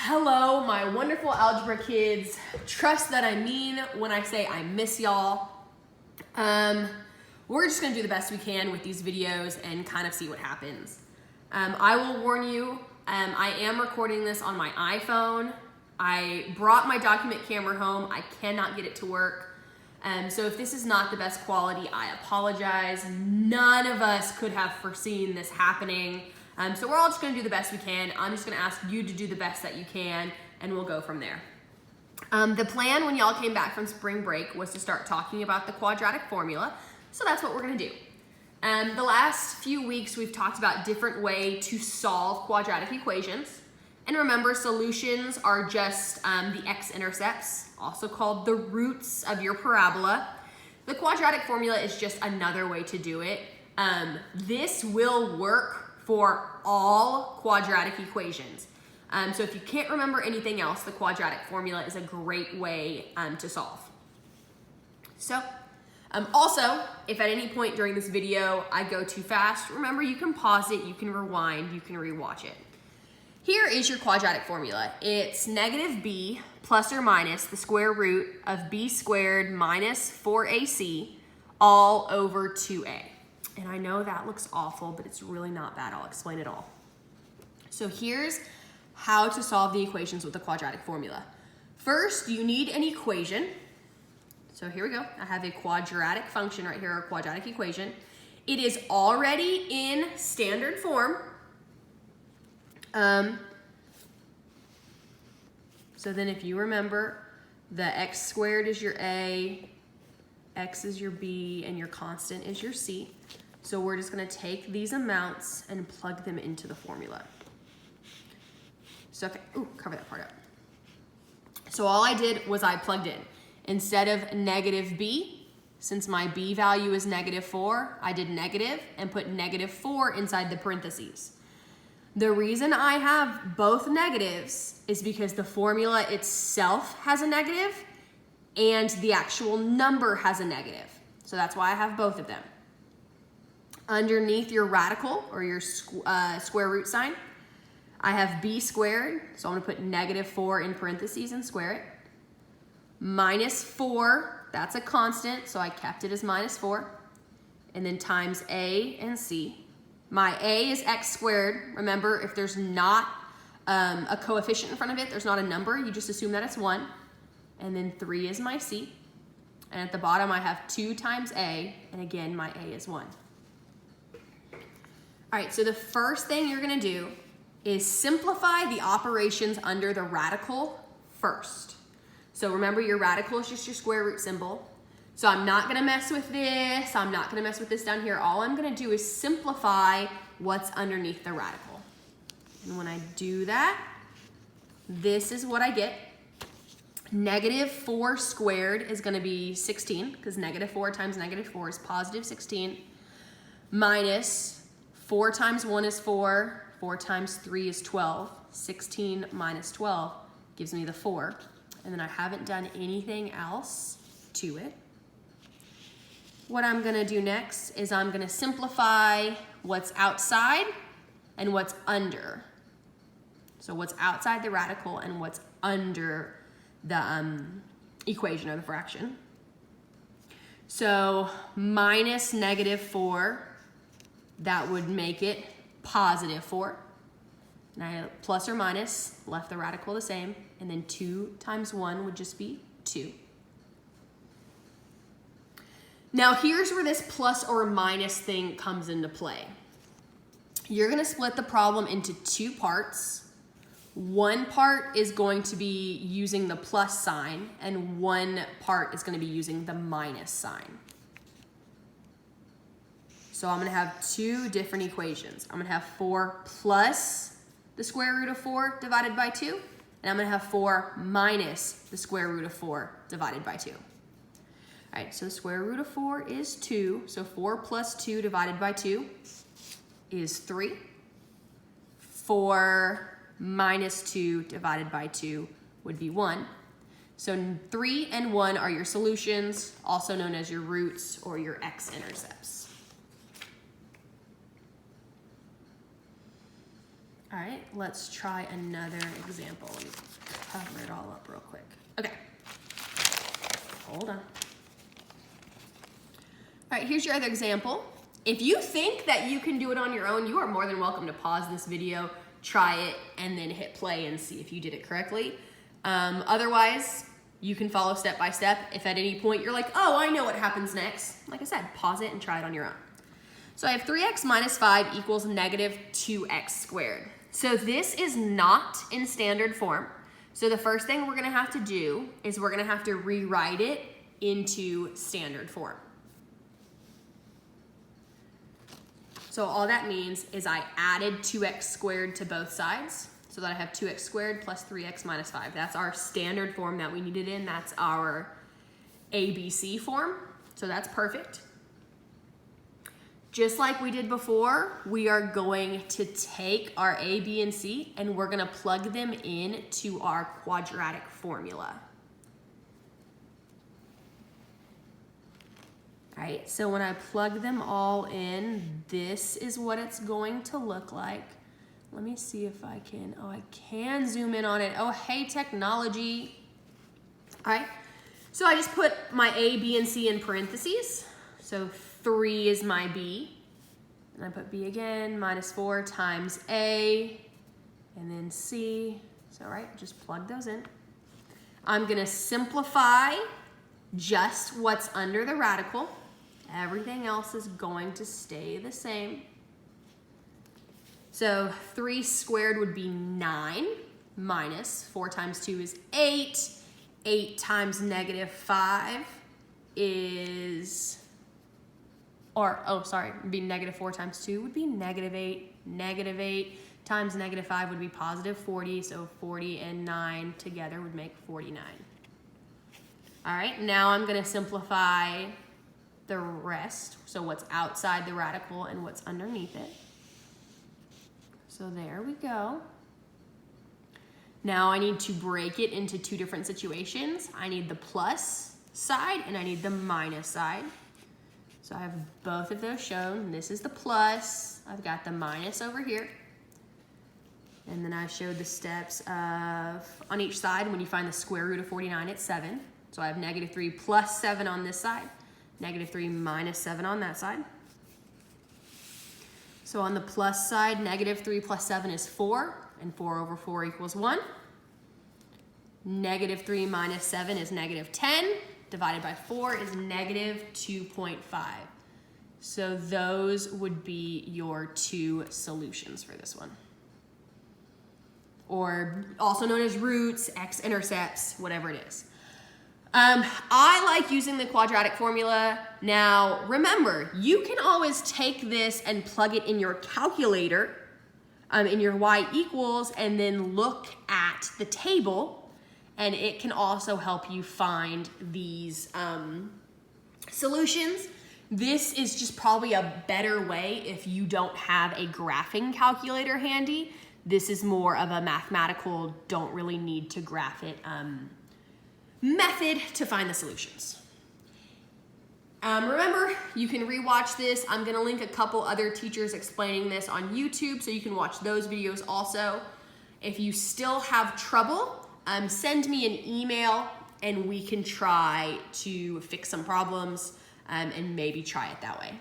Hello, my wonderful algebra kids. Trust that I mean when I say I miss y'all. We're just gonna do the best we can with these videos and kind of see what happens. I will warn you, I am recording this on my iPhone. I brought my document camera home. I cannot get it to work. So if this is not the best quality, I apologize. None of us could have foreseen this happening. So we're all just gonna do the best we can. I'm just gonna ask you to do the best that you can, and we'll go from there. The plan when y'all came back from spring break was to start talking about the quadratic formula, so that's what we're gonna do. The last few weeks we've talked about different ways to solve quadratic equations. And remember, solutions are just the x-intercepts, also called the roots of your parabola. The quadratic formula is just another way to do it. This will work for all quadratic equations. So if you can't remember anything else, the quadratic formula is a great way to solve. So also, if at any point during this video I go too fast, remember you can pause it, you can rewind, you can rewatch it. Here is your quadratic formula. It's negative b plus or minus the square root of b squared minus 4ac all over 2a. And I know that looks awful, but it's really not bad. I'll explain it all. So here's how to solve the equations with the quadratic formula. First, you need an equation. So here we go. I have a quadratic function right here, a quadratic equation. It is already in standard form. So then if you remember, the x squared is your a, x is your b, and your constant is your c. So we're just gonna take these amounts and plug them into the formula. So, okay, cover that part up. So all I did was I plugged in. Instead of negative b, since my b value is negative 4, I did negative and put negative 4 inside the parentheses. The reason I have both negatives is because the formula itself has a negative and the actual number has a negative. So that's why I have both of them. Underneath your radical or your square root sign, I have b squared, so I'm gonna put negative 4 in parentheses and square it. Minus 4, that's a constant, so I kept it as minus 4. And then times a and c. My a is x squared. Remember, if there's not a coefficient in front of it, there's not a number, you just assume that it's 1. And then 3 is my c. And at the bottom I have 2 times a, and again my a is 1. All right, so the first thing you're gonna do is simplify the operations under the radical first. So remember, your radical is just your square root symbol. So I'm not gonna mess with this, I'm not gonna mess with this down here. All I'm gonna do is simplify what's underneath the radical. And when I do that, this is what I get. Negative 4 squared is gonna be 16, because negative 4 times negative 4 is positive 16, minus 4 times 1 is 4, 4 times 3 is 12, 16 minus 12 gives me the 4, and then I haven't done anything else to it. What I'm gonna do next is I'm gonna simplify what's outside and what's under. So what's outside the radical and what's under the equation or the fraction. So minus negative 4, that would make it positive 4. And I plus or minus, left the radical the same, and then 2 times 1 would just be 2. Now here's where this plus or minus thing comes into play. You're gonna split the problem into 2 parts. One part is going to be using the plus sign, and one part is gonna be using the minus sign. So I'm gonna have 2 different equations. I'm gonna have 4 plus the square root of 4 divided by 2, and I'm gonna have 4 minus the square root of 4 divided by 2. All right, so the square root of 4 is 2, so 4 plus 2 divided by 2 is 3. 4 minus 2 divided by 2 would be 1. So 3 and 1 are your solutions, also known as your roots or your x-intercepts. All right, let's try another example. Let me cover it all up real quick. Okay, hold on. All right, here's your other example. If you think that you can do it on your own, you are more than welcome to pause this video, try it, and then hit play and see if you did it correctly. Otherwise, you can follow step by step. If at any point you're like, oh, I know what happens next, like I said, pause it and try it on your own. So I have 3x minus 5 equals negative 2x squared. So this is not in standard form. So the first thing we're gonna have to do is we're gonna have to rewrite it into standard form. So all that means is I added 2x squared to both sides so that I have 2x squared plus 3x minus 5. That's our standard form that we needed in. That's our ABC form. So that's perfect. Just like we did before, we are going to take our A, B, and C and we're gonna plug them in to our quadratic formula. All right, so when I plug them all in, this is what it's going to look like. Let me see if I can, oh, I can zoom in on it. Oh, hey, technology. All right, so I just put my A, B, and C in parentheses. So 3 is my B, and I put B again, minus 4 times A, and then C. So, all right, just plug those in. I'm gonna simplify just what's under the radical. Everything else is going to stay the same. So 3 squared would be 9, minus 4 times 2 is 8. 8 times negative 5 is, or, oh, sorry, would be negative 4 times 2 would be negative 8. Negative 8 times negative 5 would be positive 40, so 40 and 9 together would make 49. All right, now I'm gonna simplify the rest, so what's outside the radical and what's underneath it. So there we go. Now I need to break it into two different situations. I need the plus side and I need the minus side. So I have both of those shown. This is the plus. I've got the minus over here. And then I showed the steps of, on each side, when you find the square root of 49, it's 7. So I have negative 3 plus 7 on this side, negative 3 minus 7 on that side. So on the plus side, negative 3 plus 7 is 4, and 4 over 4 equals 1. Negative 3 minus 7 is negative 10, divided by 4 is negative 2.5. So those would be your two solutions for this one. Or also known as roots, x-intercepts, whatever it is. I like using the quadratic formula. Now, remember, you can always take this and plug it in your calculator, in your y equals, and then look at the table, and it can also help you find these solutions. This is just probably a better way if you don't have a graphing calculator handy. This is more of a mathematical, don't really need to graph it method to find the solutions. Remember, you can rewatch this. I'm gonna link a couple other teachers explaining this on YouTube, so you can watch those videos also. If you still have trouble, send me an email and we can try to fix some problems and maybe try it that way.